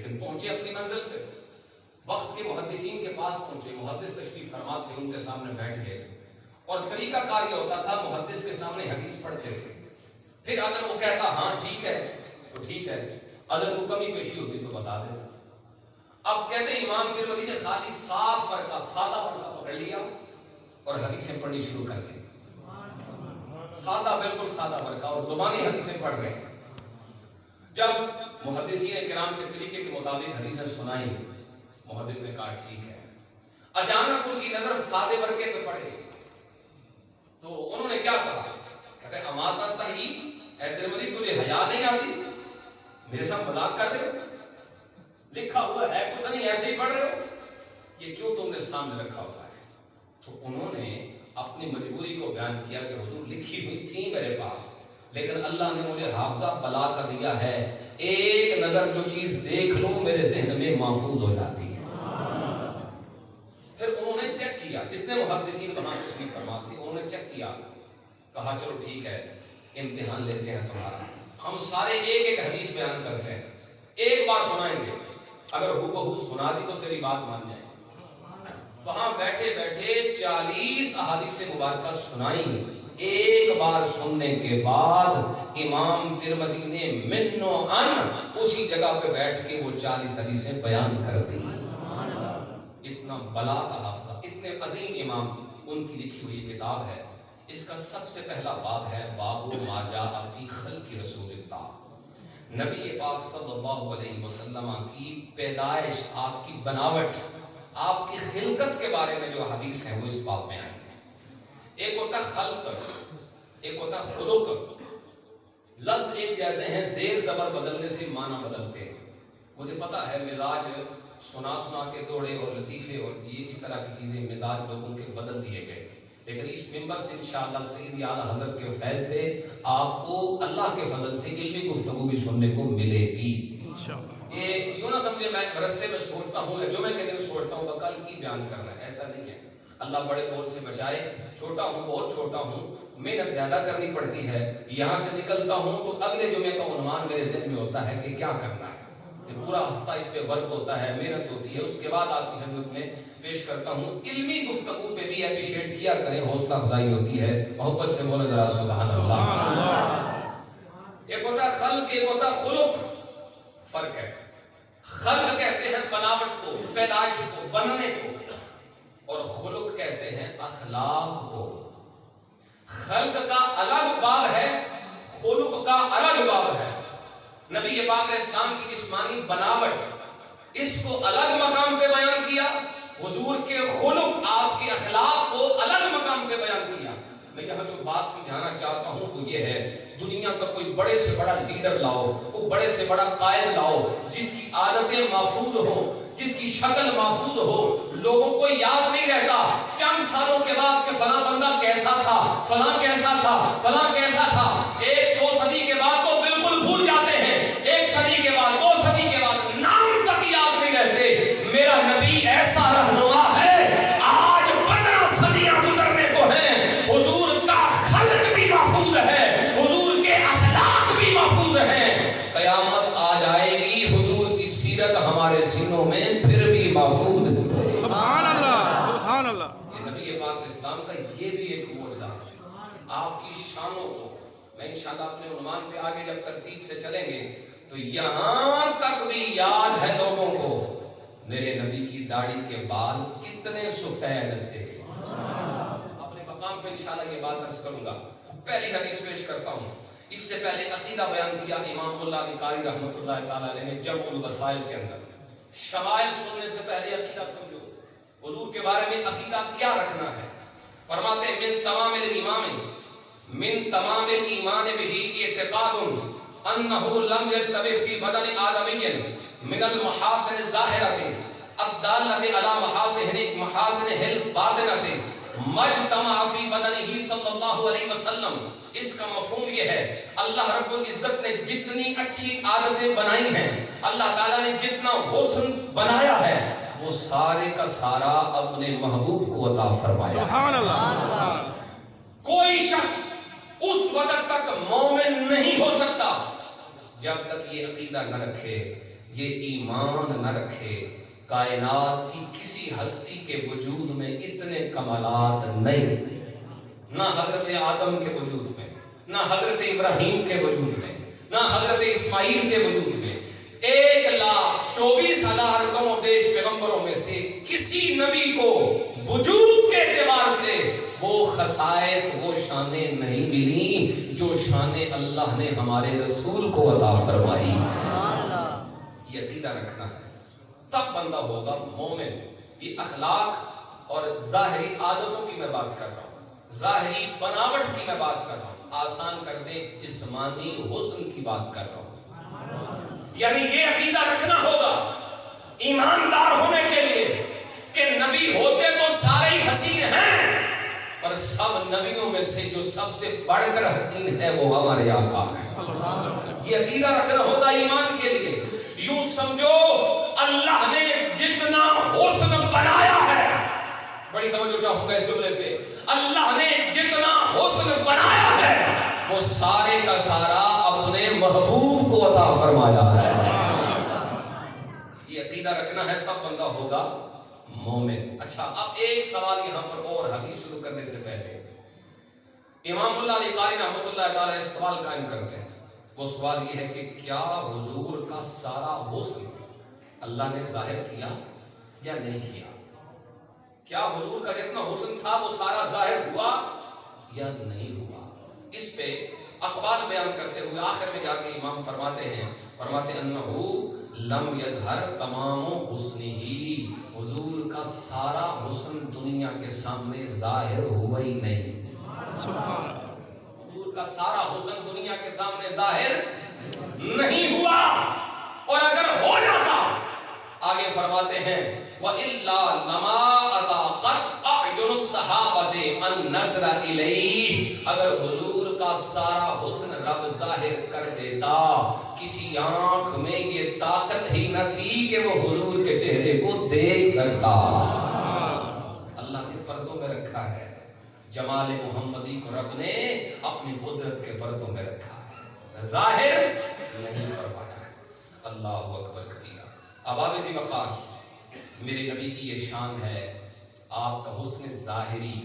لیکن پہنچے اپنی منزل پہ، وقت کے محدثین کے پاس پہنچے، محدث تشریف فرما تھے، ان کے سامنے بیٹھ گئے، اور طریقہ کار یہ ہوتا تھا محدث کے سامنے حدیث پڑھتے تھے، پھر اگر وہ کہتا ہاں ٹھیک ہے تو ٹھیک ہے، اگر کوئی کمی پیشی ہوتی تو بتا دیتا۔ اب کہتے ہیں امام ترمذی نے خالی صاف ورقہ، سادہ ورقہ پکڑ لیا اور حدیثیں پڑھنی شروع کر دی، سادہ، بالکل سادہ ورقہ، اور زبانی حدیثیں پڑھ گئے۔ جب محدثین کرام کے طریقے کے مطابق حدیثیں سنائیں، محدث نے کہا ٹھیک ہے، اچانک ان کی نظر سادے ورقے پہ پڑ گئی، تو انہوں نے کیا کہا؟ کہتے ہیں اما تستحی، اے ترمذی تجھے حیا نہیں آتی؟ میرے ساتھ مذاق کر رہے ہو؟ لکھا ہوا ہے کچھ نہیں، ایسے ہی پڑھ رہے ہو؟ یہ کیوں تم نے سامنے رکھا ہوا ہے؟ تو انہوں نے اپنی مجبوری کو بیان کیا کہ حضور لکھی ہوئی تھی میرے پاس، لیکن اللہ نے مجھے حافظہ بلا کا دیا ہے، ایک نظر جو چیز دیکھ لوں میرے ذہن میں محفوظ ہو جاتی ہے۔ پھر انہوں نے چیک کیا، جتنے محدثین وہاں تشریف فرما تھے انہوں نے چیک کیا، کہا چلو ٹھیک ہے امتحان لیتے ہیں تمہارا، ہم سارے ایک ایک حدیث بیان کرتے ہیں، ایک بار سنائیں گے، اگر ہو بہو سنا دی تو تیری بات مان جائیں۔ وہاں بیٹھے بیٹھے 40 احادیث مبارکہ سنائیں، ایک بار سننے کے بعد امام ترمذی نے من و ان اسی جگہ پہ بیٹھ کے وہ 40 حدیثیں بیان کر دی۔ اتنا بلا کا حافظہ، اتنے عظیم امام، ان کی لکھی ہوئی کتاب ہے۔ اس کا سب سے پہلا باب ہے باب ما جاء فی خلق رسول اللہ، نبی پاک صلی اللہ علیہ وسلم کی پیدائش، آپ کی بناوٹ، آپ کی خلقت کے بارے میں جو حدیث ہیں وہ اس باب میں آئی ہیں۔ ایک ہوتا خلق، ایک ہوتا خلق، لفظ ایک جیسے ہیں، زیر زبر بدلنے سے معنی بدلتے ہیں۔ مجھے پتا ہے مزاج سنا کے دوڑے اور لطیفے اور یہ اس طرح کی چیزیں مزاج لوگوں کے بدل دیے گئے، لیکن اس منبر سے انشاءاللہ سیدی اعلیٰ حضرت کے فیض سے آپ کو اللہ کے فضل سے علمی گفتگو بھی سننے کو ملے گی انشاءاللہ۔ یہ یوں نہ سمجھے میں رستے میں سوچتا ہوں یا جمعے کے دن سوچتا ہوں کل کی بیان کرنا ہے، ایسا نہیں ہے۔ اللہ بڑے بول سے بچائے، چھوٹا ہوں، بہت چھوٹا ہوں، محنت زیادہ کرنی پڑتی ہے، یہاں سے نکلتا ہوں تو اگلے جمعے کا عنوان میرے ذہن میں ہوتا ہے کہ کیا کرنا ہے، یہ پورا ہفتہ اس پہ ورک ہوتا ہے، محنت ہوتی ہے، اس کے بعد آپ کی خدمت میں پیش کرتا ہوں۔ علمی گفتگو پہ بھی اپریشیٹ کیا کریں، حوصلہ افزائی ہوتی ہے، محبت سے بولے ذرا سبحان اللہ۔ ایک ہوتا خلق، ایک ہوتا خلق، فرق ہے۔ خلق کہتے ہیں بناوٹ کو، پیدائش کو، بننے کو، اور خلق کہتے ہیں اخلاق کو۔ خلق کا الگ باب ہے، خلق کا الگ باب ہے۔ نبی پاک علیہ السلام کی جسمانی بناوٹ، اس کو الگ مقام پہ بیان کیا، حضور کے خلق، آپ کے اخلاق کو الگ مقام پہ بیان کیا۔ میں یہاں جو بات سمجھانا چاہتا ہوں وہ یہ ہے، دنیا کا کوئی بڑے سے بڑا لیڈر لاؤ، کوئی بڑے سے بڑا قائد لاؤ، جس کی عادتیں محفوظ ہوں، جس کی شکل محفوظ ہو، لوگوں کو یاد نہیں رہتا چند سالوں کے بعد کہ فلاں بندہ کیسا تھا، فلاں کیسا تھا، فلاں کیسا تھا۔ 100 صدی کے بعد تو بالکل بھول جاتے ہیں، 1 صدی کے بعد، 2 صدی کے بعد نام تک یاد نہیں رہتے۔ میرا نبی ایسا رہنما ہے، آج 15 صدیاں گزرنے کو ہیں، حضور کا خلق بھی محفوظ ہے، حضور کے اخلاق بھی محفوظ ہیں۔ قیامت آ جائے گی، حضور کی سیرت ہمارے سینوں میں پھر بھی محفوظ ہے۔ سبحان اللہ، سبحان اللہ۔ یہ نبی پاک اسلام کا یہ بھی ایک معجزہ ہے۔ آپ کی شانوں کو میں انشاءاللہ اپنے عنوان پہ آگے جب ترتیب سے چلیں گے تو یہاں تک بھی یاد ہے لوگوں کو میرے نبی کی داڑھی کے بال کتنے سفید تھے۔ اپنے مقام پہ انشاءاللہ یہ بات عرض کروں گا۔ پہلی حدیث پیش کرتا ہوں، اس سے پہلے عقیدہ بیان کیا امام اللہ علی قاری رحمۃ اللہ تعالیٰ علیہ نے جمع الوسائل کے اندر۔ شمائل سننے سے پہلے عقیدہ سمجھو، حضور کے بارے میں عقیدہ کیا رکھنا ہے۔ فرماتے ہیں من تمام الایمان به اعتقاد انه لم يستوي في بدن آدمی من المحاسن الظاہرة الدالة على محاسنه الباطنة مجتمع فی بدنہ صلی اللہ علیہ وسلم۔ اس کا مفہوم یہ ہے، اللہ رب العزت نے جتنی اچھی عادتیں بنائی ہیں، اللہ تعالیٰ نے جتنا حسن بنایا ہے، وہ سارے کا سارا اپنے محبوب کو عطا فرمایا۔ سبحان اللہ۔ کوئی شخص اس وقت تک مومن نہیں ہو سکتا جب تک یہ عقیدہ نہ رکھے یہ ایمان نہ رکھے کائنات کی کسی ہستی کے وجود میں اتنے کمالات نہیں، نہ حضرت آدم کے وجود میں، نہ حضرت ابراہیم کے وجود میں، نہ حضرت اسماعیل کے وجود میں۔ 1,24,000 کم و بیش پیغمبروں میں سے کسی نبی کو وجود کے اعتبار سے وہ خصائص، وہ شانیں نہیں ملی جو شانیں اللہ نے ہمارے رسول کو عطا فرمائی۔ یہ عقیدہ رکھنا ہے، تب بندہ ہوگا مومن۔ یہ اخلاق اور ظاہری عادتوں کی میں بات کر رہا ہوں، ظاہری بناوٹ کی میں بات کر رہا ہوں، آسان کر دیں جسمانی حسن کی بات کر رہا ہوں۔ یعنی یہ عقیدہ رکھنا ہوگا ایماندار ہونے کے لیے کہ نبی ہوتے تو سارے ہی حسین ہیں، پر سب نبیوں میں سے جو سب سے بڑھ کر حسین ہے وہ ہمارے آقا ہیں۔ یہ عقیدہ رکھنا ہوگا ایمان کے لیے۔ یوں سمجھو اللہ نے جتنا حسن بنایا ہے، بڑی توجہ چاہوں گا اس جملے پہ، اللہ نے جتنا حسن بنایا ہے وہ سارے کا سارا اپنے محبوب کو عطا فرمایا ہے۔ یہ عقیدہ رکھنا ہے تب بندہ ہوگا مومن۔ اچھا، اب ایک سوال یہاں پر اور حدیث شروع کرنے سے پہلے امام اللہ علی قاری رحمۃ اللہ تعالی اس سوال قائم کرتے ہیں۔ وہ سوال یہ ہے کہ کیا حضور کا سارا حسن اللہ نے ظاہر کیا یا نہیں کیا؟ کیا حضور کا جتنا حسن تھا وہ سارا ظاہر ہوا یا نہیں ہوا؟ اس پہ اقوال بیان کرتے ہوئے آخر میں جا کے امام فرماتے ہیں انہو لم یظہر تمام حسنہ، حضور کا سارا حسن دنیا کے سامنے ظاہر ہوا ہی نہیں۔ حضور کا سارا حسن دنیا کے سامنے ظاہر نہیں ہوا، اور اگر ہو جاتا آگے فرماتے ہیں وَإِلَّا لَمَا أَضَاقَتْ أَعْيُنُ الصَّحَابَةِ النَّظْرَ إِلَيْهِ، اگر حضور کا سارا حسن رب ظاہر کر دیتا، کسی آنکھ میں یہ طاقت ہی نہ تھی کہ وہ حضور کے چہرے کو دیکھ سکتا۔ اللہ نے پردوں میں رکھا ہے، جمال محمدی کو رب نے اپنی قدرت کے پردوں میں رکھا ہے، ظاہر نہیں فرمایا ہے۔ اللہ اکبر کبیرہ۔ اب آپ اسی وقار میرے نبی کی یہ شان ہے، آپ کا حسن ظاہری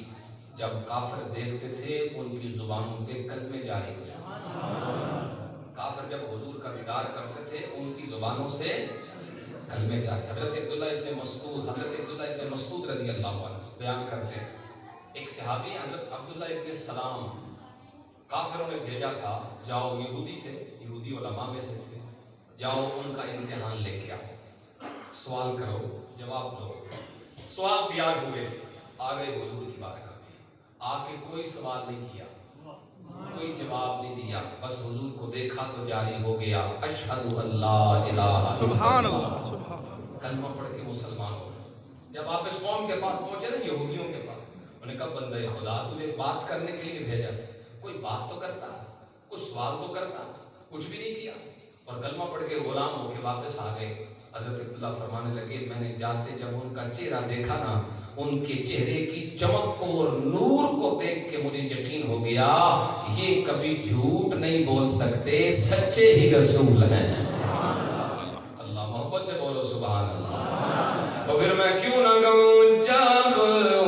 جب کافر دیکھتے تھے ان کی زبانوں پہ کلمے جاری ہو جاتے، کافر جب حضور کا دیدار کرتے تھے ان کی زبانوں سے کلمے جاری۔ حضرت عبداللہ ابن مسعود رضی اللہ عنہ بیان کرتے ہیں، ایک صحابی حضرت عبداللہ ابن سلام کافروں نے بھیجا تھا، جاؤ، یہودی تھے، یہودی علماء میں سے تھے، جاؤ ان کا امتحان لے کے آؤ، سوال کرو، جواب دو۔ سوال تیار ہوئے، آگے حضور کی بارگاہ میں، آ کے کوئی سوال نہیں کیا، کوئی جواب نہیں دیا، بس حضور کو دیکھا تو جاری ہو گیا اشہد اللہ الہ سبحان اللہ، سبحان اللہ، کلمہ پڑھ کے مسلمان ہو گئے۔ جب آپ اس قوم کے پاس پہنچے نا، یہودیوں کے پاس، انہوں نے کہا بندے خدا تجھے بات کرنے کے لیے بھیجا تھا، کوئی بات تو کرتا، کچھ سوال تو کرتا، کچھ بھی نہیں کیا، اور کلمہ پڑھ کے غلام ہو کے واپس آ گئے۔ حضرت عبداللہ فرمانے لگے میں نے جاتے جب ان کا چہرہ دیکھا نا، ان کے چہرے کی چمک کو اور نور کو دیکھ کے مجھے یقین ہو گیا یہ کبھی جھوٹ نہیں بول سکتے، سچے ہی رسول ہیں۔ اللہ محبت سے بولو سبحان اللہ۔ تو پھر میں کیوں نہ گاؤں جب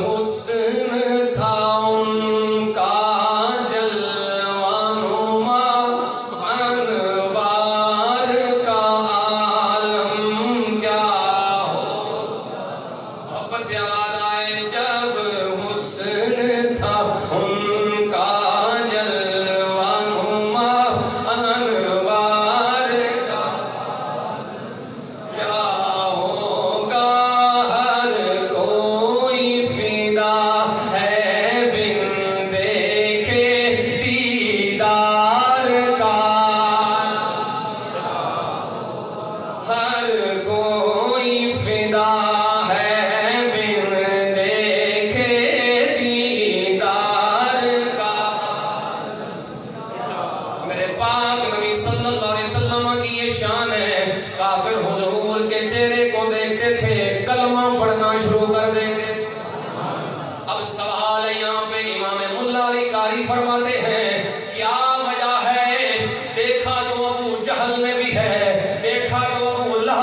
حسن تھا ان کا فرماتے ہیں کیا وجہ ہے؟ دیکھا تو ابو جہل نے بھی ہے، دیکھا تو ابو لہب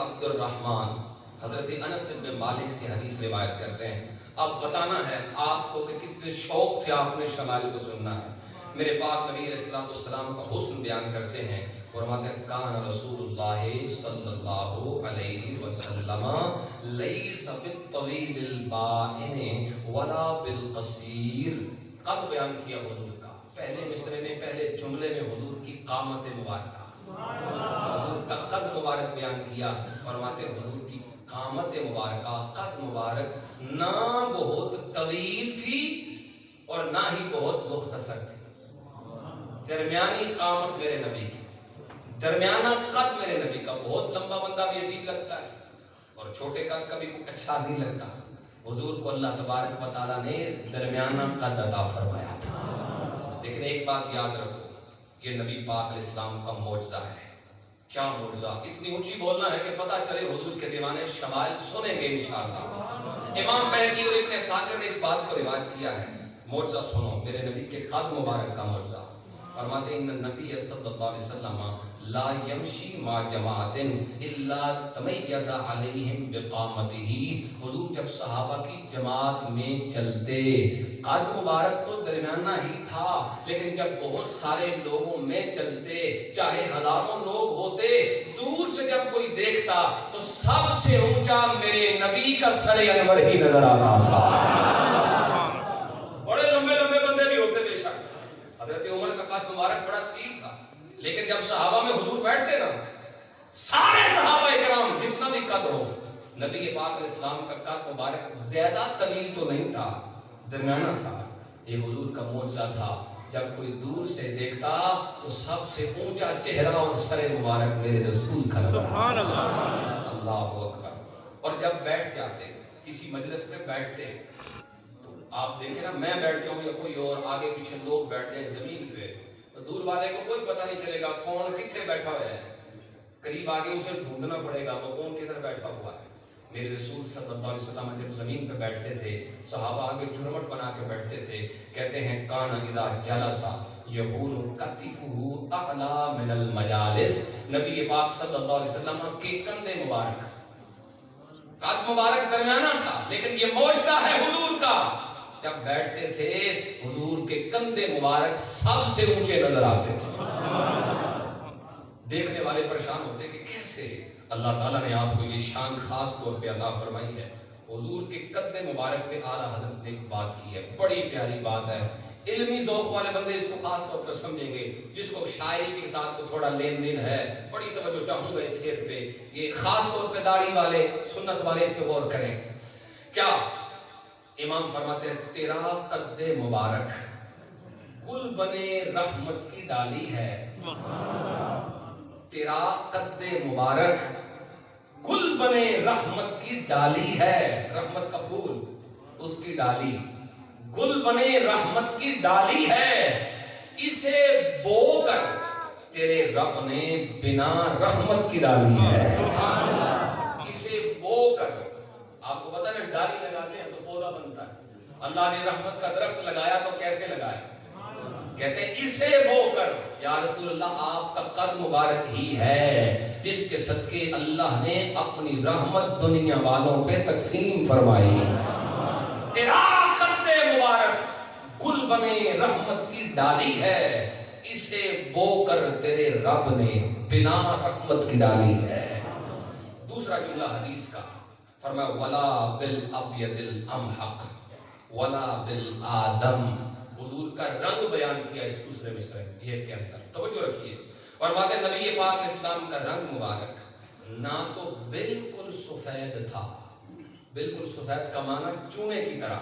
عبد الرحمن حضرت انس بن مالک سے حدیث روایت کرتے ہیں. اب بتانا ہے آپ کو کہ کتنے شوق سے آپ نے شمائل کو سننا ہے. میرے پاک نبی علیہ السلام کا حسن بیان کرتے ہیں. فرماتے ہیں کان رسول اللہ صلی اللہ علیہ وسلم لیس بالطویل البائن ولا بالقصیر. قد بیان کیا حضور کا پہلے مصرے میں پہلے جملے میں حضور کی قامت مبارکہ, حضور کا قد مبارک بیان کیا. فرماتے ہیں حضور کی قامت مبارکہ قد مبارک نہ بہت طویل تھی اور نہ ہی بہت مختصر تھی. درمیانی قامت میرے نبی کی, درمیانہ قد میرے نبی کا. بہت لمبا بندہ بھی عجیب لگتا ہے اور چھوٹے قد کا بھی اچھا نہیں لگتا. حضور کو اللہ تبارک و تعالیٰ نے درمیانہ قد عطا فرمایا تھا. لیکن ایک بات یاد رکھو, یہ نبی پاک علیہ السلام کا معجزہ ہے. کیا معجزہ, اتنی اونچی بولنا ہے کہ پتہ چلے حضور کے دیوانے شمائل سنیں گے انشاءاللہ. امام بہقی اور ابن ساکر نے اس بات کو روایت کیا ہے. معجزہ سنو, میرے نبی کے قد مبارک کا معجزہ. فرماتے ہیں ان النبی صلی اللہ علیہ وسلم لا یمشی ما جماعت الا تمیز علیہم بقامتہ. حضور جب صحابہ کی جماعت میں چلتے, قد مبارک تو درمیانہ ہی تھا, لیکن جب بہت سارے لوگوں میں چلتے, چاہے ہزاروں لوگ ہوتے, دور سے جب کوئی دیکھتا تو سب سے اونچا میرے نبی کا سر انور ہی نظر آتا تھا. بڑے لمبے لمبے بندے بھی ہوتے بے شک, حضرت عمر کا قد مبارک بڑا طویل تھا, لیکن جب صحابہ میں حضور بیٹھتے نا, سارے صحابہ کرام جتنا بھی قد ہو, نبی پاک علیہ السلام کا قد مبارک زیادہ طویل تو نہیں تھا, درمیانہ تھا. یہ حضور کا معجزہ تھا. جب کوئی دور سے دیکھتا تو سب سے اونچا چہرہ اور سر مبارک میرے رسول کا. سبحان اللہ, اللہ اکبر. اور جب بیٹھ جاتے, کسی مجلس میں بیٹھتے, آپ دیکھیں نا, میں بیٹھ جاؤں یا کوئی اور, آگے پیچھے لوگ بیٹھتے ہیں زمین پہ, تو دور والے کو کوئی پتہ نہیں چلے گا کون کتنے بیٹھا ہوا ہے. قریب آگے اسے ڈھونڈنا پڑے گا وہ کون کدھر بیٹھا ہوا ہے. میرے رسول صلی اللہ علیہ وسلم جب زمین پہ بیٹھتے تھے, صحابہ آگے جھرمٹ بنا کے بیٹھتے تھے. کہتے ہیں کان اذا جلس یکون کتفہ اعلی من المجالس. نبی پاک صلی اللہ علیہ وسلم کے کندھے مبارک, قد مبارک درمیانہ تھا, لیکن یہ معجزہ ہے حضور کا. جب بیٹھتے تھے حضور کے کندھے مبارک سب سے اونچے نظر آتے تھے. دیکھنے والے پریشان ہوتے کہ کیسے. اللہ تعالیٰ نے آپ کو یہ شان خاص طور پہ عطا فرمائی ہے. حضور کے کندھے مبارک پہ اعلیٰ حضرت نے ایک بات کی ہے, بڑی پیاری بات ہے. علمی ذوق والے بندے اس کو خاص طور پر سمجھیں گے, جس کو شاعری کے ساتھ تھوڑا لین دین ہے, بڑی توجہ چاہوں گا اس شعر پہ. یہ خاص طور پہ داڑھی والے سنت والے اس پہ غور کریں. کیا امام فرماتے ہیں تیرا قد مبارک گل بنے رحمت کی ڈالی ہے. تیرا قد مبارک گل بنے رحمت کی ڈالی ہے. رحمت کا پھول, اس کی ڈالی, گل بنے رحمت کی ڈالی ہے. اسے بو کر تیرے رب نے بنا رحمت کی ڈالی ہے. اسے بو کر, آپ کو پتا نا ڈالی لگاتے ہیں تو پودا بنتا ہے. اللہ نے رحمت کا درخت لگایا تو کیسے لگایا؟ کہتے ہیں اسے بو کر. یا رسول اللہ آپ کا قد مبارک ہی ہے جس کے صدقے اللہ نے اپنی رحمت دنیا والوں پہ تقسیم فرمائی. تیرا قد مبارک گل بنے رحمت کی ڈالی ہے, اسے بو کر تیرے رب نے بنا رحمت کی ڈالی ہے. دوسرا جملہ حدیث کا فرمایا ولا بالابیض الامحق ولا بالآدم. حضور کا رنگ بیان کیا اس دوسرے مصرے کے اندر, توجہ رکھیے. فرماتے ہیں نبی پاک اسلام کا رنگ مبارک نہ تو بالکل سفید تھا, بالکل سفید کا معنی چونے کی طرح,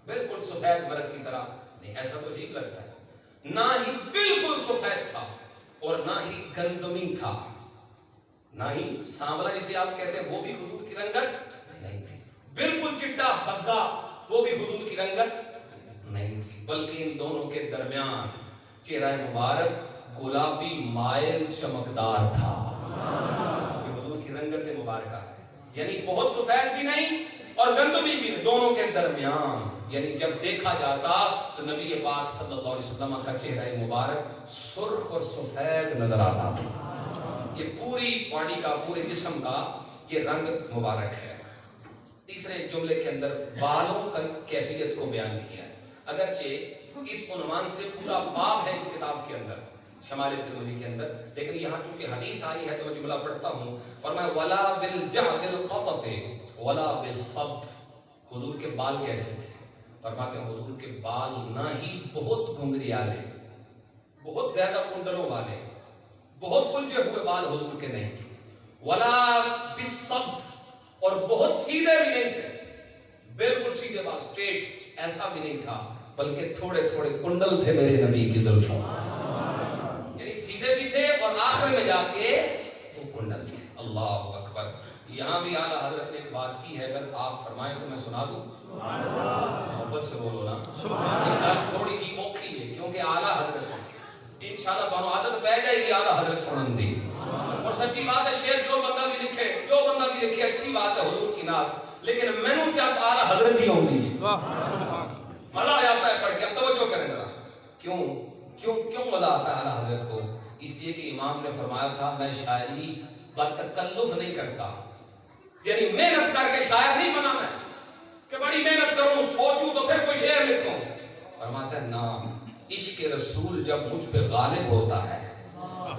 بالکل سفید مرد کی طرح نہیں, ایسا تو عجیب لگتا ہے. نہ ہی بالکل سفید تھا اور نہ ہی گندمی تھا, نہ ہی سانولا جسے آپ کہتے ہیں وہ بھی حضور کی رنگت نہیں تھی. بالکل چٹا بگا وہ بھی حضور کی رنگت نہیں تھی, بلکہ ان دونوں کے درمیان چہرہ مبارک گلابی مائل چمکدار تھا. یہ حضور کی رنگت مبارکہ ہے, یعنی بہت سفید بھی نہیں اور گندمی بھی نہیں, دونوں کے درمیان. یعنی جب دیکھا جاتا تو نبی پاک صلی اللہ علیہ وسلم کا چہرہ مبارک سرخ اور سفید نظر آتا تھا. یہ پوری باڈی کا, پورے جسم کا یہ رنگ مبارک ہے۔ تیسرے جملے کے اندر بالوں کا کیفیت کو بیان کیا ہے، اگرچہ اس عنوان سے پورا باب ہے اس کتاب کے اندر، شمال ترمذی کے اندر، لیکن یہاں چونکہ حدیث آئی ہے تو میں جملہ پڑھتا ہوں۔ فرمایا ولا بالجعد القطط ولا بالصبت، حضور کے بال کیسے تھے؟ فرماتے ہیں حضور کے بال نہ ہی بہت گھنگریالے، بہت زیادہ کنڈلوں والے، بہت الجھے ہوئے بال حضور کے نہیں تھے، ولا بالصبت، اور بہت سیدھے بھی نہیں تھے، بالکل سیدھے بال اسٹریٹ ایسا بھی نہیں تھا، بلکہ تھوڑے تھوڑے کنڈل تھے میرے نبی کی زلفوں، یعنی سیدھے بھی تھے اور آخر میں جا کے وہ کنڈل تھے۔ اللہ اکبر۔ یہاں بھی اعلیٰ حضرت نے ایک بات کی ہے، اگر آپ فرمائیں تو میں سنا دوں؟ محبت سے بولو نا سبحان اللہ۔ تھوڑی کی اوکھی ہے کیونکہ اعلیٰ حضرت انشاءاللہ بانو عادت پہ جائے گی اعلیٰ حضرت سنن دی، اور سچی بات ہے شعر جو بندہ بھی لکھے، جو بندہ بھی لکھے اچھی بات ہے حضور کی نعت، لیکن مینوں چس اعلیٰ حضرت ہی ہوندی ہے، مزہ آ جاتا ہے پڑھ کے۔ اب توجہ کریں ذرا، کیوں مزہ آتا ہے اعلیٰ حضرت کو؟ اس لیے کہ امام نے فرمایا تھا میں شاعری بتکلف نہیں کرتا، یعنی محنت کر کے شاعر نہیں بنا میں کہ بڑی محنت کروں سوچوں تو پھر کوئی شعر لکھوں۔ فرماتا ہے نا، عشق رسول جب مجھ پہ غالب ہوتا ہے،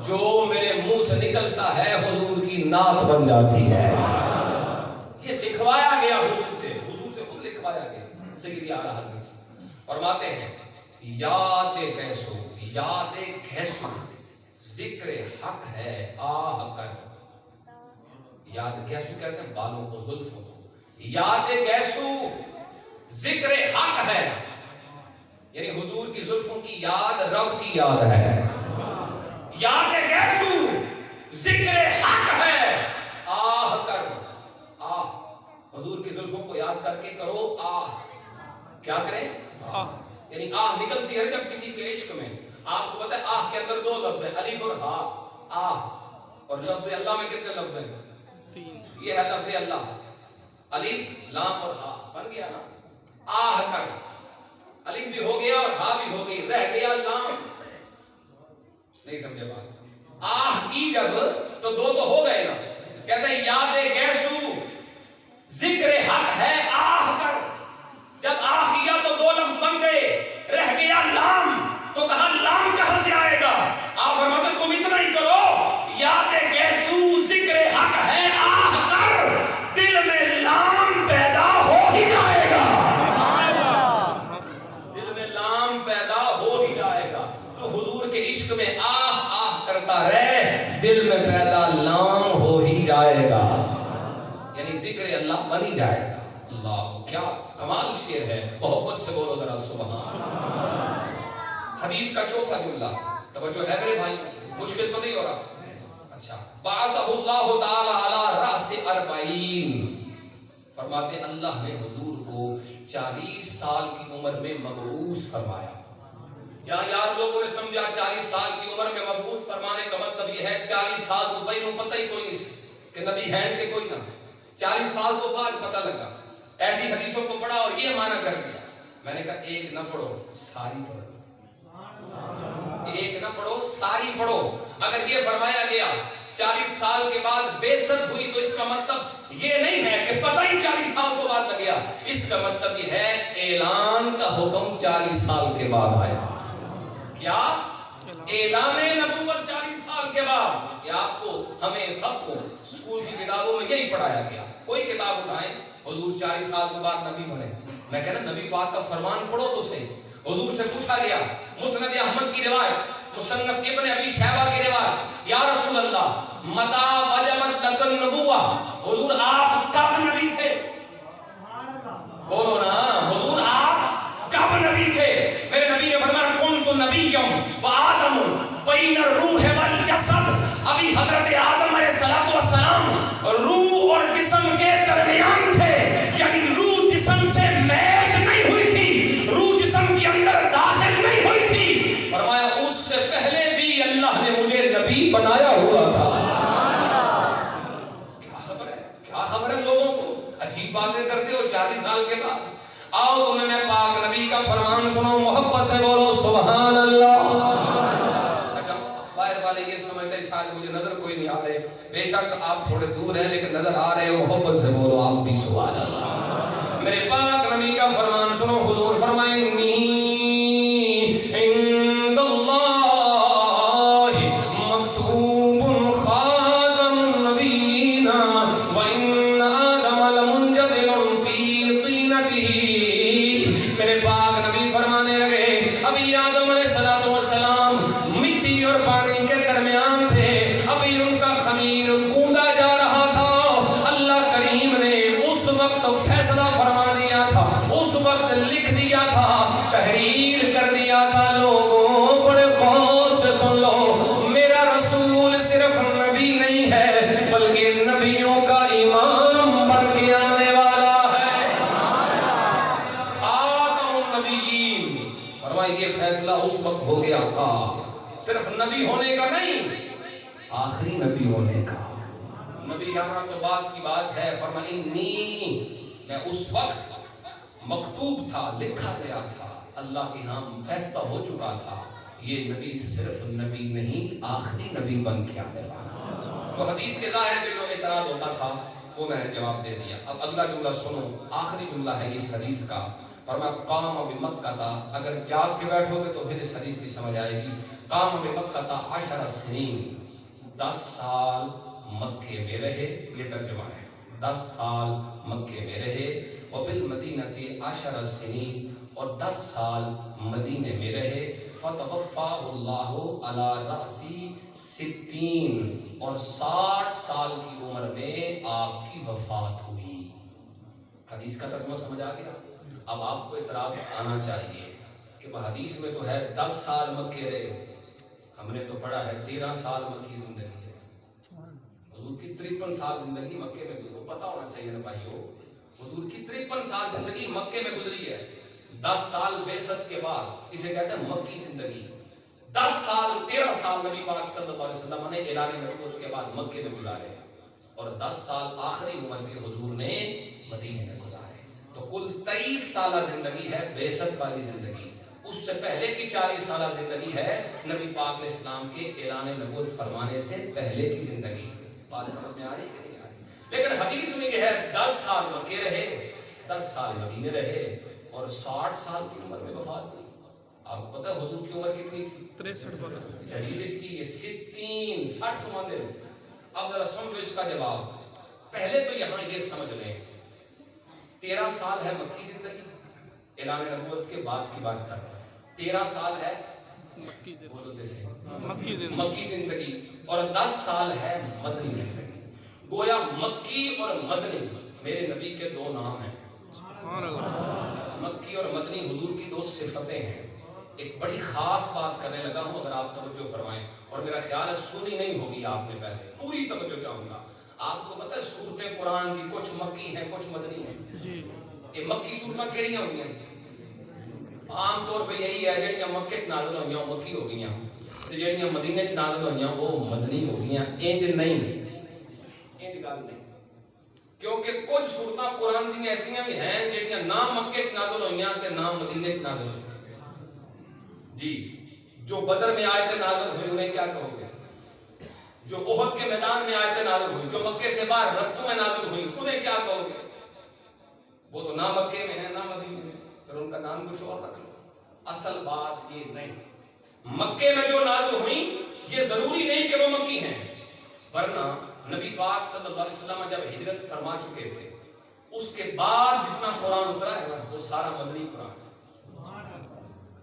جو میرے منہ سے نکلتا ہے حضور کی نعت بن جاتی ہے۔ یہ لکھوایا گیا حضور سے خود لکھوایا گیا سیدی اعلیٰ حضرت سے۔ فرماتے ہیں یاد گھیسو ذکر حق ہے آہ کر، یاد گھیسو کہتے ہیں بالوں کو، زلفوں کو، یاد گھیسو ذکر حق ہے، یعنی حضور کی زلفوں کی یاد رب کی یاد ہے، یاد گیسو ذکر حق ہے آہ کر، آہ حضور کی زلفوں کو یاد کر کے کرو آہ، کیا کریں؟ یعنی آہ نکلتی ہے جب کسی کے عشق میں۔ آپ کو پتہ ہے آہ کے اندر دو لفظ ہیں، الف اور ہا، آہ، اور لفظ اللہ میں کتنے لفظ ہیں؟ یہ ہے لفظ اللہ، الف لام اور ہا، بن گیا نا؟ آہ کر، الف بھی ہو گیا اور ہا بھی ہو گئی، رہ گیا لام، نہیں سمجھے بات؟ آہ کی جب تو دو تو ہو گئے نا، کہتے ہیں یاد گیسو ذکر حق ہے آہ کر، جب آہ کیا تو دو لفظ بن گئے، رہ گیا لام، تو کہا لام کہاں سے آئے گا؟ آپ فرماتے ہیں تم اتنا ہی کرو، یاد گیسو ذکر حق ہے آہ کر، دل میں لام پیدا ہو ہی جائے گا، دل میں لام پیدا ہو ہی جائے گا۔ تو حضور کے عشق میں آہ آہ کرتا رہے، دل میں پیدا لام ہو ہی جائے گا، یعنی ذکر اللہ بن ہی جائے گا۔ اللہ کیا کمال شعر ہے، محبت سے بولو ذرا سبحان اللہ۔ حدیث کا چوتھا جملہ، توجہ ہے میرے بھائی، مشکل تو نہیں ہو رہا؟ اچھا، بعثہ اللہ تعالی علی رأس 40، فرماتے اللہ نے حضور کو 40 سال کی عمر میں مبعوث فرمایا۔ یار لوگوں نے سمجھا 40 سال کی عمر میں مبعوث فرمانے کا مطلب یہ ہے 40 سال تو بھائی پتہ ہی کوئی نہیں کہ نبی ہیں کہ کوئی نہ، 40 سال کو بعد پتہ لگا، ایسی حدیثوں کو پڑھا اور یہ معنی کر دیا۔ میں نے کہا ایک نہ پڑھو ساری پڑھو، ایک نہ پڑھو ساری پڑھو۔ اگر یہ فرمایا گیا 40 سال کے بعد بعثت ہوئی تو اس کا مطلب یہ نہیں ہے کہ پتہ ہی 40 سال کو بعد لگیا، اس کا مطلب یہ ہے اعلان کا حکم 40 سال کے بعد آیا۔ کیا اعلان نبوت 40 سال کے بعد؟ یہ آپ کو ہمیں سب کو اسکول کی کتابوں میں یہی پڑھایا گیا، کوئی کتاب اٹھائیں حضور 40 سال کے بعد نبی بنے، میں کہتا نبی پاک کا فرمان پڑھو تو صحیح۔ حضور سے پوچھا گیا، مسند احمد کی روایت، مصنف ابن ابی شیبہ کی روایت، یا رسول اللہ متا وجبت لک النبوہ، حضور آپ کب نبی تھے؟ بولو نا، حضور آپ کب نبی تھے؟ میرے نبی نے فرمایا کنت نبیم و آدم بین الروح والجسد، ابھی حضرت آدم علیہ السلام روح اور جسم کے درمیان تھے، یعنی روح جسم سے میچ نہیں ہوئی تھی، روح جسم کے اندر داخل نہیں ہوئی تھی۔ فرمایا اس سے پہلے بھی اللہ نے مجھے نبی بنایا ہوا تھا۔ کیا خبر ہے لوگوں کو، عجیب باتیں کرتے ہو 40 سال کے بعد۔ آؤ تمہیں میں پاک نبی کا فرمان سناؤں، محبت سے بولو سبحان اللہ۔ اچھا باہر والے یہ سمجھتے ہیں شاید مجھے نظر کوئی نہیں آ رہے. بے شک آپ تھوڑے دور ہیں لیکن نظر آ رہے ہو. محبت سے بولو آپ بھی سبحان اللہ. میرے پاک نبی کا فرمان سنو. حضور فرمائیں عند اللہ مکتوب خاتم النبیین وان آدم لمنجدل فی طینتہ. میرے پاک نبی فرمانے لگے ابھی آدم علیہ السلام مٹی اور پانی کے درمیان تھے. ابھی ان کا خمیر گوندا جا رہا تھا. اللہ کریم نے اس وقت فیصلہ فرما دیا تھا, اس وقت لکھ دیا تھا, تحریر کر دیا تھا. لوگوں بڑے غور سے سن لو, میرا رسول صرف نبی نہیں ہے بلکہ نبیوں کا امام بن کے آنے والا ہے. خاتم النبیین. فرمایا یہ فیصلہ اس وقت ہو گیا تھا, صرف نبی ہونے کا نہیں, آخری نبی ہونے کا. نبی یہاں تو بات کی بات ہے. فرمایا انی, میں اس وقت مکتوب تھا, لکھا گیا تھا, اللہ کے ہاں فیصلہ ہو چکا تھا, یہ نبی صرف نبی نہیں آخری نبی بن کے آنے والا. تو حدیث کے ظاہر میں جو اعتراض ہوتا تھا وہ میں نے جواب دے دیا. اب اگلا جملہ سنو, آخری جملہ ہے اس حدیث کا. فرمایا قام بمکہ, اگر جاگ کے بیٹھو گے تو پھر اس حدیث کی سمجھ آئے گی. قام بمکہ 10 سنین, 10 سال مکے میں رہے, یہ ترجمہ ہے. 10 سال مکے میں رہے. وبالمدینہ 10 سنین, اور 10 سال مدینے میں رہے. فتوفاہ اللہ علی رأسی 60, اور 60 سال کی عمر میں آپ کی وفات ہوئی. حدیث کا ترجمہ سمجھ آ گیا. اب آپ کو اعتراض آنا چاہیے کہ حدیث میں تو ہے 10 سال مکے رہے, ہم نے تو پڑھا ہے 13 سال مکی زندگی ہے. حضور کی 53 سال زندگی مکے میں گزری, پتہ ہونا چاہیے نا بھائیو. حضور کی 53 سال زندگی مکے میں گزری ہے. 10 سال بعثت کے بعد اسے کہتے ہیں مکی زندگی. 10 سال 13 سال نبی پاک صلی اللہ علیہ وسلم نے اعلان نبوت کے بعد مکے میں گزارے, اور 10 سال آخری عمر کے حضور نے مدینے میں گزارے. تو کل 23 سالہ زندگی ہے بعثت والی زندگی. اس سے پہلے کی 40 سالہ زندگی ہے نبی پاک علیہ السلام کے اعلان نبوت فرمانے سے پہلے کی زندگی. بات سمجھ میں آ رہی کہ نہیں آ رہی؟ لیکن حدیث میں یہ ہے 10 سال مکے رہے, 10 سال مدینے رہے, اور 60 سال کی عمر میں وفات ہوئی. آپ کو پتہ ہے حضور کی عمر کتنی تھی؟ 63 برس. حدیث کی یہ 60 ماندے. اب ذرا سمجھو اس کا جواب. پہلے تو یہاں یہ سمجھ لیں 13 سال ہے مکی زندگی, اعلان نبوت کے بعد کی بات کر رہا ہوں. 13 سال ہے مکی زندگی, اور 10 سال ہے مدنی زندگی. گویا مکی اور مدنی میرے نبی کے 2 نام ہیں. مکی اور مدنی حضور کی 2 صفتیں ہیں. ایک بڑی خاص بات کرنے لگا ہوں, اگر آپ توجہ فرمائیں, اور میرا خیال ہے سنی نہیں ہوگی آپ نے, پہلے پوری توجہ چاہوں گا. آپ کو پتہ ہے سورتیں قرآن کی کچھ مکی ہیں کچھ مدنی ہیں. یہ مکی سورتیں کیڑیاں ہوئی ہیں؟ عام طور پہ یہی ہے جڑیاں مکے چ نازل ہوئیاں وہ مکی ہو گئیاں, تے جڑیاں مدینے چ نازل ہوئیاں وہ مدنی ہو گئیاں. انج نہیں, انج گل نہیں. کیونکہ کچھ سورتیں قرآن دی ایسیاں بھی ہیں جڑیاں نہ مکے چ نازل ہوئیاں تے نہ مدینے چ نازل ہوئیاں. جی, جو بدر میں آیتیں نازل ہوئی انہیں کیا کہو گے؟ جو احد کے میدان میں آیتیں نازل ہوئی, جو مکے سے باہر رستوں میں نازل ہوئی, انہیں کیا کہو گے؟ وہ تو نہ مکے میں ہے نہ مدینے میں, پھر ان کا نام کچھ اور رکھ لو. اصل بات یہ نہیں, مکے میں جو نازل ہوئی یہ ضروری نہیں کہ وہ مکی ہیں, ورنہ نبی پاک صلی اللہ علیہ وسلم جب ہجرت فرما چکے تھے اس کے بعد جتنا قرآن اترا ہے وہ سارا مدنی قرآن.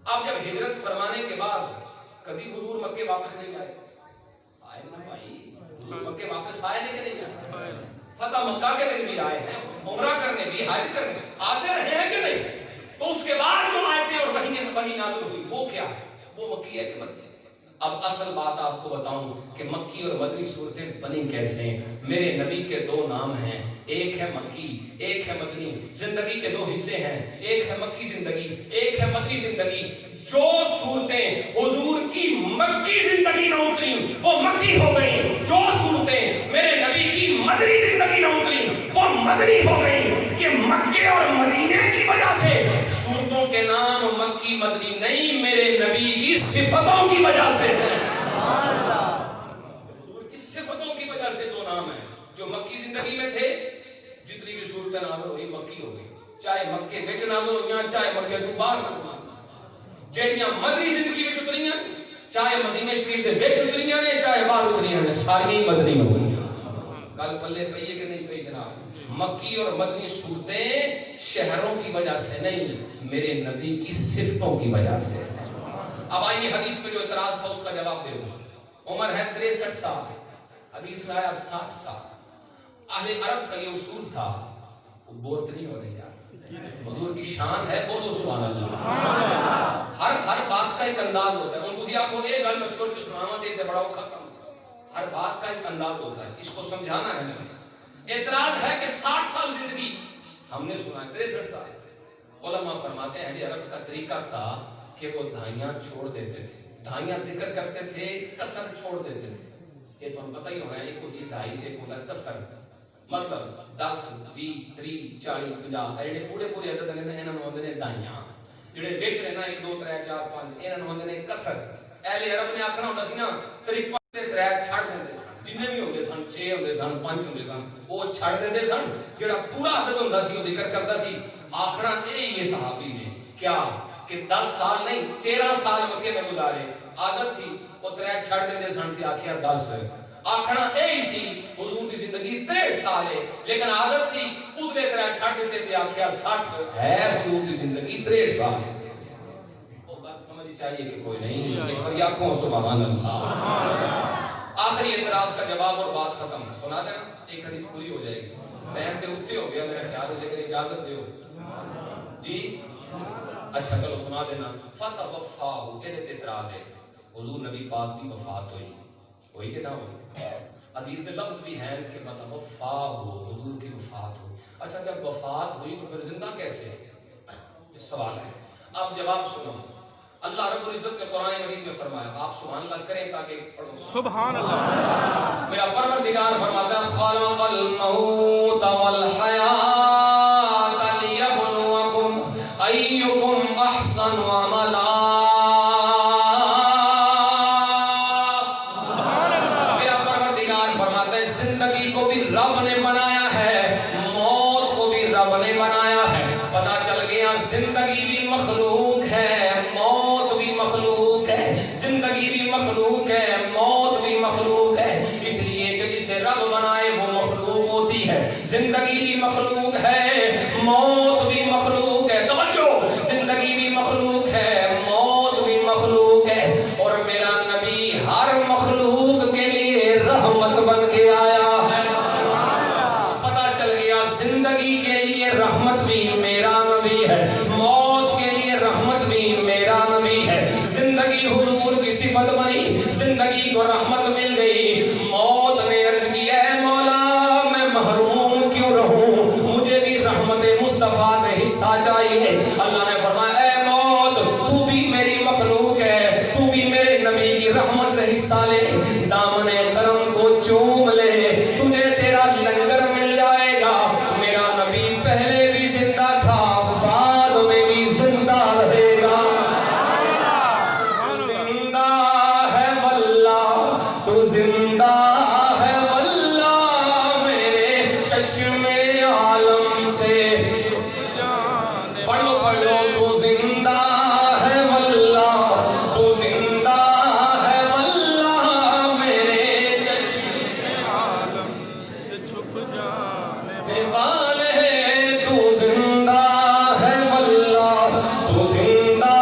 اب جب ہجرت فرمانے کے بعد کبھی حضور مکے واپس نہیں آئے؟ آئے نا بھائی, حضور مکے واپس آئے نہیں کہ نہیں آئے؟ فتح مکہ کے دن بھی آئے ہیں, عمرہ کرنے بھی, حج کرنے آتے رہے ہیں کہ نہیں؟ تو اس کے بعد جو آیتیں اور وحی نازل ہوئی وہ کیا ہے؟ وہ مکی ہے کہ مدنی؟ اب اصل بات آپ کو بتاؤں کہ مکی اور مدنی صورتیں بنی کیسے ہیں. میرے نبی کے 2 نام ہیں, ایک ہے مکی ایک ہے مدنی. زندگی کے 2 حصے ہیں, ایک ہے مکی زندگی ایک ہے مدنی زندگی. جو صورتیں حضور کی مکی زندگی نہ اتری وہ مکی ہو گئی, جو صورتیں میرے نبی کی مدنی زندگی نہ اتری وہ مدنی ہو گئی. یہ مکے اور مدینے کی وجہ سے صورتوں کے نام مکی مدنی نہیں, میرے نبی کی صفتوں کی وجہ سے ہے. صورت نازل ہوئی مکی ہو گئی، چاہے مکے وچ نازل ہوئیاں چاہے مکے تو باہر نازل ہوئیاں، جڑیاں مدنی زندگی وچ اتریاں چاہے مدینے شریف دے وچ اتریاں نے چاہے باہر اتریاں نے، ساری مدنی ہو گئی۔ کل پلے پئی ہے کہ نہیں پئی جناب؟ مکی اور مدنی صورتیں شہروں کی وجہ سے نہیں، میرے نبی کی صفتوں کی وجہ سے۔ اب آئیے حدیث پہ جو اعتراض تھا اس کا جواب دے دوں۔ عمر ہے 63 سال، حدیث میں آیا 60 سال۔ اہل عرب کا یہ اصول تھا، وہ بورت نہیں ہو رہے یار، حضور کی شان ہے، بولو سبحان اللہ۔ ہر بات کا ایک انداز ہوتا ہے، ان کو آپ کو یہ گل مشکل کی سنانا دے بڑا اوکھا کام، ہر بات کا ایک انداز ہوتا ہے، اس کو سمجھانا ہے نہیں۔ اعتراض ہے کہ 60 سال زندگی ہم نے سنا ہے، 63 سال۔ علماء فرماتے ہیں اہل عرب کا طریقہ تھا کہ وہ دھائیاں چھوڑ دیتے تھے، دھائیاں ذکر کرتے تھے، کسر چھوڑ دیتے تھے۔ یہ تو ہم پتہ ہی ہونا ہے، ایک ہوتی دھائی تے ایک ہوتا کسر، مطلب 10 20 30 40 50 ایڈے پورے عدد نے انہاں نوں ہوندے نے دھائیاں، جڑے وچ نے نا 1 2 3 4 5 انہاں نوں ہوندے نے کسر۔ اہل عرب نے آکھنا ہوندا سی نا 53 تے 3 چھڑ دیندے سن، جتنے بھی ہوندے سن 6 ہوندے سن 5 ہوندے سن وہ چھڑ دیندے سن، جڑا پورا عدد ہوندا سی وہ ذکر کردا سی۔ آکھنا یہ صحابی نے کیا کہ 10 سال نہیں 13 سال مکے میں گزارے، عادت تھی وہ 3 چھڑ دیندے سن تے آکھیا 10۔ آکھنا یہی سی حضور کی زندگی 63 سال ہے، لیکن عادت سی ادھرے 3 چھڑ دیتے تے آکھیا 60 ہے، حضور کی زندگی 63 سال ہے۔ وہ بات سمجھ چاہیے کہ کوئی نہیں، ایک بار آنکھوں سبحان اللہ۔ آخری اعتراض کا جواب اور بات ختم، سنا دینا، ایک حدیث پوری ہو جائے گی، ٹائم تے اتے ہو گیا میرا خیال ہے، لیکن اجازت دیو جی۔ اچھا چلو سنا دینا۔ فتوفاہ، یہ اعتراض ہے، حضور نبی پاک کی وفات ہوئی کہ نہ ہوئی؟ حدیث میں لفظ بھی ہے کہ فتوفاہ، حضور کی وفات ہوئی۔ اچھا جب وفات ہوئی تو پھر زندہ کیسے ہے؟ یہ سوال ہے۔ اب جواب سنو، اللہ رب العزت نے قرآن مجید میں فرمایا، آپ سبحان اللہ کریں تاکہ پڑھو سبحان اللہ۔ میرا پروردگار فرماتا ہے خلق الموت والحیات لیبلوکم ایکم احسن عملا۔ میرا پروردگار فرماتا ہے زندگی کو بھی رب نے بنایا ہے، موت کو بھی رب نے بنایا ہے۔ پتہ چل گیا زندگی بھی مخلوق ہے، موت بھی مخلوق ہے، زندگی بھی مخلوق ہے، موت بھی مخلوق ہے، اس لیے کہ جسے رب بنائے وہ مخلوق ہوتی ہے۔ زندگی بھی مخلوق ہے، موت بھی مخلوق ہے، توجہ، زندگی بھی مخلوق ہے، موت بھی مخلوق ہے، اور میرا نبی ہر مخلوق کے لیے رحمت بن کے آیا ہے۔ پتہ چل گیا زندگی کے لیے رحمت بھی میرا نبی ہے، موت کے لیے رحمت بھی میرا نبی ہے۔ زندگی حضور کی صفت بنی، زندگی کو رحمت مل گئی۔ موت نے عرض کی اے مولا میں محروم کیوں رہوں، مجھے بھی رحمت مصطفیٰ سے حصہ چاہیے۔ اللہ نے فرمایا اے موت تو بھی میری مخلوق ہے، تو بھی میرے نبی کی رحمت سے حصہ لے، دامن کرم کو چوم لے، تجھے تیرا لنگر مل جائے گا۔ میرا نبی پہلے بھی زندہ تھا، بعد میں بھی زندہ رہے گا۔ زندہ ہے واللہ، تو زندہ ہے واللہ میرے چشم عالم سے۔ پڑھ لو تو زندہ ہے واللہ، تو زندہ ہے واللہ میرے چشم عالم سے چھپ جانے والے، تو زندہ ہے واللہ، تو زندہ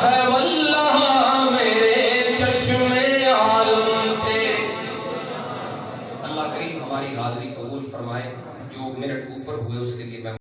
ہے واللہ میرے چشم عالم سے۔ اللہ کریم ہماری حاضری قبول فرمائے، جو منٹ اوپر ہوئے اس کے لیے میں